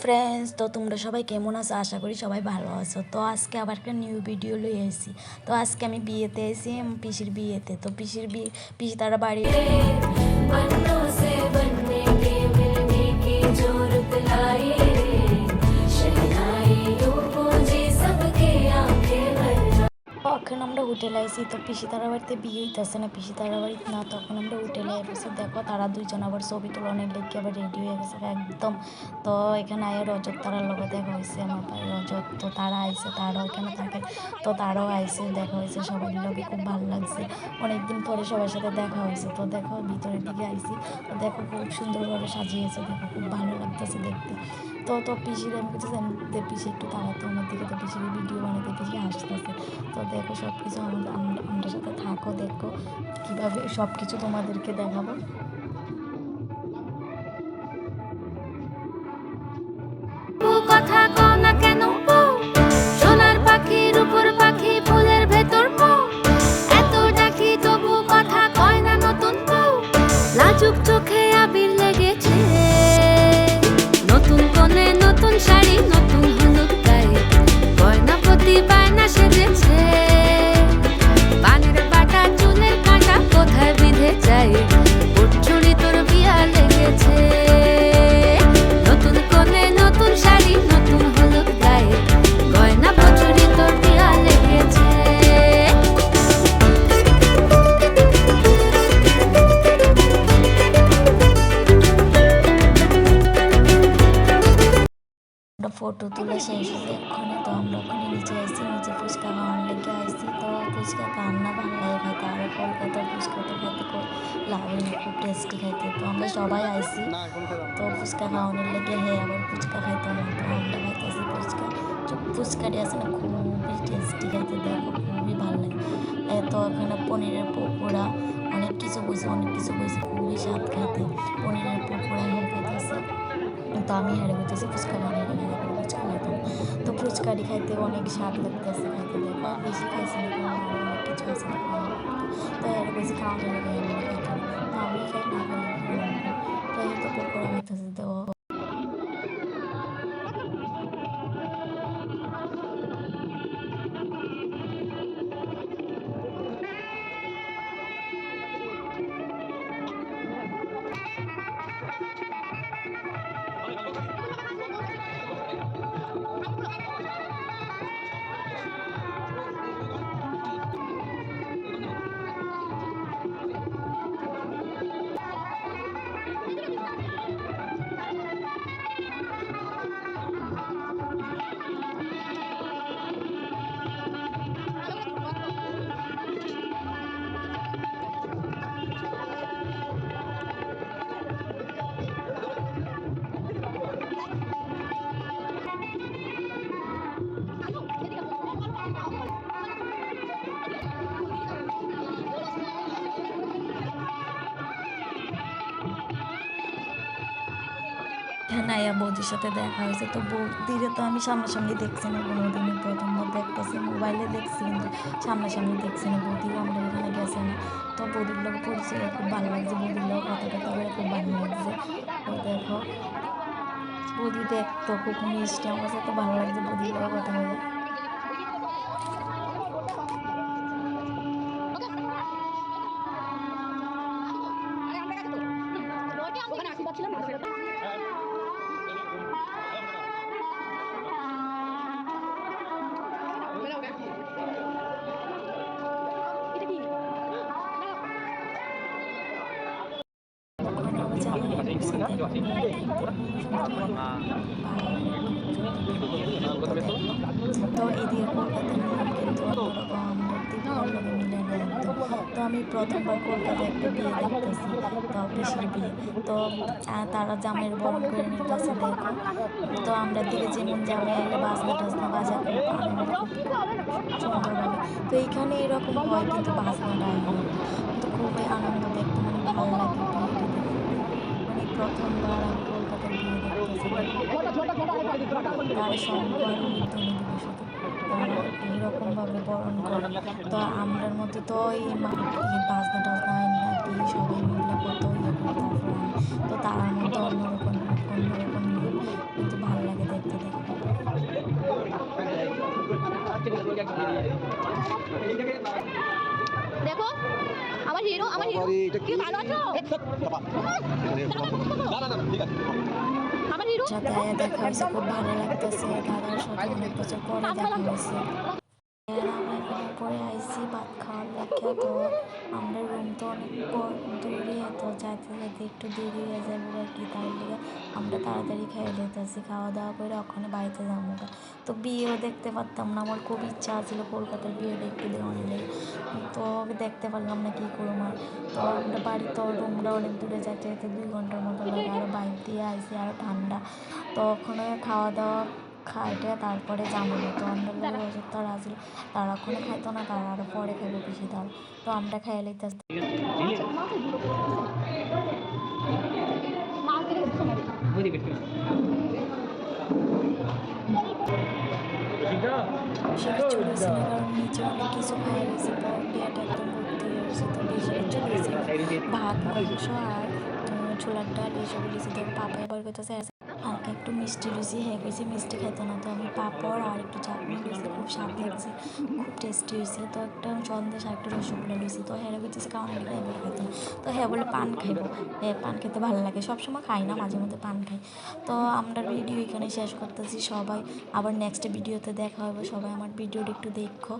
Friends, তো তোমরা সবাই কেমন আছো? আশা করি সবাই ভালো আছো। তো আজকে আবার একটা নিউ ভিডিও লয়ে এসেছি। তো আজকে আমি বিয়েতে এসেছি, পিসির বিয়েতে। তো পিসি তারা বাড়ি এখন আমরা হোটেলে আইসি। তো পিসি তারা বাড়িতে বিয়ে হইতেছে না, পিসি তারা বাড়িতে না, তখন আমরা হোটেলে এসেছি। দেখো তারা দুইজন আবার ছবি তোলানোর লেগে আবার রেডি হয়ে গেছে একদম। তো এখানে আয় রজত তারার লগে দেখা হয়েছে, আমার ভাই রজত। তো তারা আইসে, তারাও এখানে থাকে। তো তারাও আইসে, দেখা হয়েছে সবার লগে, খুব ভালো লাগছে। অনেকদিন পরে সবার সাথে দেখা হয়েছে। তো দেখো ভিতরের দিকে আইসি, তো দেখো খুব সুন্দরভাবে সাজিয়েছে, দেখো খুব ভালো লাগতেছে দেখতে। তো পিসির আমি কিছু পিসি একটু তাড়াতো আমার দিকে, তো পিসির ভিডিও বানাতে পিসি আসতেছে। তো দেখো সব কিছু আমাদের সাথে থাকো, দেখো কীভাবে সব কিছু তোমাদেরকে দেখাবো। কথা কও না কেন সোনার পাখি রূপোর পাখি ফুলের ভেতর এত ডাকি তবু কথা কয় না নতুন বউ লাজুক চোখে আবির লেগেছে নতুন কোণে নতুন শাড়ি নতুন হলুদ গায়ে গয়না প্রতি বায়না সেজেছে পানের বাটা চুলের কাঁটা কোথায় বিঁধে যায় ওর চুড়ি তোর বিয়া লেগেছে নতুন কোণে নতুন শাড়ি নতুন হলুদ গায়ে গয়না প্রচুরি তোর বিয়া লেগেছে ফটো তুলে শেষ হয়েছে এক্ষণে। তো আমরা ওখানে নিচে আসছি, নিচে ফুচকা খাওয়ার লেগে আসছি। তো ফুচকা কান্না ভালো লাগে খাইতে, আর কলকাতার ফুচকা তো খাইতে খুব লাগে না, খুব টেস্টি খাইতে। তো আমরা সবাই আসছি তো ফুচকা খাওয়ানোর লেগে, আবার ফুচকা খাইতে হবে। তো আমরা খাইতেছি ফুচকা। ফুচকাটি আছে না, খুবই টেস্টি খাইতে, দেখো খুবই ভালো লাগে। তো এখানে পনিরের পকোড়া, অনেক কিছু বইছে, খুবই স্বাদ খাইতে। পনিরের পকোড়া এখন খাইতেছে। তো আমি হেরে বলতেছি ফুচকা বানিয়ে ফুচকা খাইতাম। তো ফুচকাটি খাইতে অনেক স্বাদ লাগতেছে খাইতে, দেখো বেশি খাইছি না, অনেক কিছু খাইছি না। তো হেরে বলছি খাওয়ানো লাগে, আমি খাইতাম। তো আমি খাই না খাই, তো এই তো পকোড়া খাইতেছে। তো নাইয়া বৌদির সাথে দেখা হয়েছে। তো বৌদিরে তো আমি সামনাসামনি দেখছি না কোনোদিনই, প্রথমবার দেখতেছি, মোবাইলে দেখছি কিন্তু সামনাসামনি দেখছি না। বৌদিও আমরা এখানে গেছে না। তো বৌদির লোক পরিচয় খুব ভালো লাগছে, বৌদির লোক কথা টথা করে খুব ভালো লাগছে। তো দেখো বৌদি দেখতো খুব মিষ্টি, আমার সাথে ভালো লাগছে বৌদির লোক কথা বলে। তো এদিকে কলকাতার নিয়ম কিন্তু অন্যরকম, দীপিকার লগে মিলে না একদম। তো আমি প্রথমবার কলকাতায় একটা বিয়ে দেখতেছি, তো পিসির বিয়ে। তো তারা জামের বরণ করে নিতেছে, দেখো। তো আমরা দিকে যেমন জামে এলে বাজনা টাজনা বাজা, খুব আনন্দ, খুব সুন্দরভাবে। তো এইখানে এরকম হয় কিন্তু বাজনাটা হয় না, কিন্তু খুবই আনন্দ দেখতে, মানে ভালো লাগে বিয়েটি দেখতে। মানে প্রথমবার আমি কলকাতার বিয়ে দেখতেছি, তার সঙ্গ আর উলুধ্বনি দিবস হতো, তারা এইরকমভাবে বরণ করে। তো আমরার মধ্যে তো এই বাজনা টাজনা হয় না কি, সবাই মিলে কত ইয়ে করে তারপর আনে। তো তার মধ্যে অন্যরকম নিয়ম, কিন্তু ভালো লাগে। দেখো আমার হিরো কি ভালো আছো আমার হিরো সাথে দেখা হয়েছে, খুব ভালো লাগতেছে। দাদার সাথে অনেক বছর পরে দেখা হয়েছে। আর আমরা এখানে পরে আইসি ভাত খাওয়ার লেগে। তো আমরা রুম তো অনেক দূরে, তো যাইতে যাইতে একটু দেরি হয়ে যাবে আর কি। তার লেগে আমরা তাড়াতাড়ি খেয়ে নিতেছি, খাওয়া দাওয়া করে ওখানে বাড়িতে যাবো। তো বিয়েও দেখতে পারতাম না, আমার খুব ইচ্ছা ছিল কলকাতার বিয়েটা একটু দেওয়ার লেগে, তো দেখতে পারলাম না, কী করবো আর। তো আমরা বাড়ি তো রুমটা অনেক দূরে যাইতে যাইতে 2 ঘন্টার মতো লাগে। আরও বাইক দিয়ে আইসি, আরও ঠান্ডা। তো ওখানে খাওয়া দাওয়া খাইটে তারপরে যাবো। তো আমরা লোক ওষুধ তারা আসলো, তারা ওখানে খাইতো না, তারা আরও পরে খাইবো বেশি তার। তো আমরা খাইয়ে লইতেছি। সেটা চলেছিল, কারণ নিচে অনেক কিছু খাই রয়েছে, তো পেট একদম ভর্তি হয়ে গেছে। তো বেশি কিছু দিয়েছে ভাত, মাংস আর ছোলার ডাল এইসব দিয়েছে। তো পাপা এবার করতেছে হালকা একটু মিষ্টি লুচি হয়ে গেছে, মিষ্টি খাইতো না। তো আমি পাঁপড় আর একটু চাটনি লুচি, খুব স্বাদ লাগছে, খুব টেস্টি হয়েছে। তো একটা সন্দেশ আর একটা রসগোল্লা লুচি। তো হ্যাঁ করতেছে কারণ এটা এবার খাইতো না। তো হ্যাঁ বলে পান খাইবো, হ্যাঁ পান খেতে ভালো লাগে, সবসময় খাই না, মাঝে মধ্যে পান খাই। তো আমরা ভিডিও এখানে শেষ করতেছি। সবাই আবার নেক্সট ভিডিওতে দেখা হবে। সবাই আমার ভিডিওটা একটু দেখো।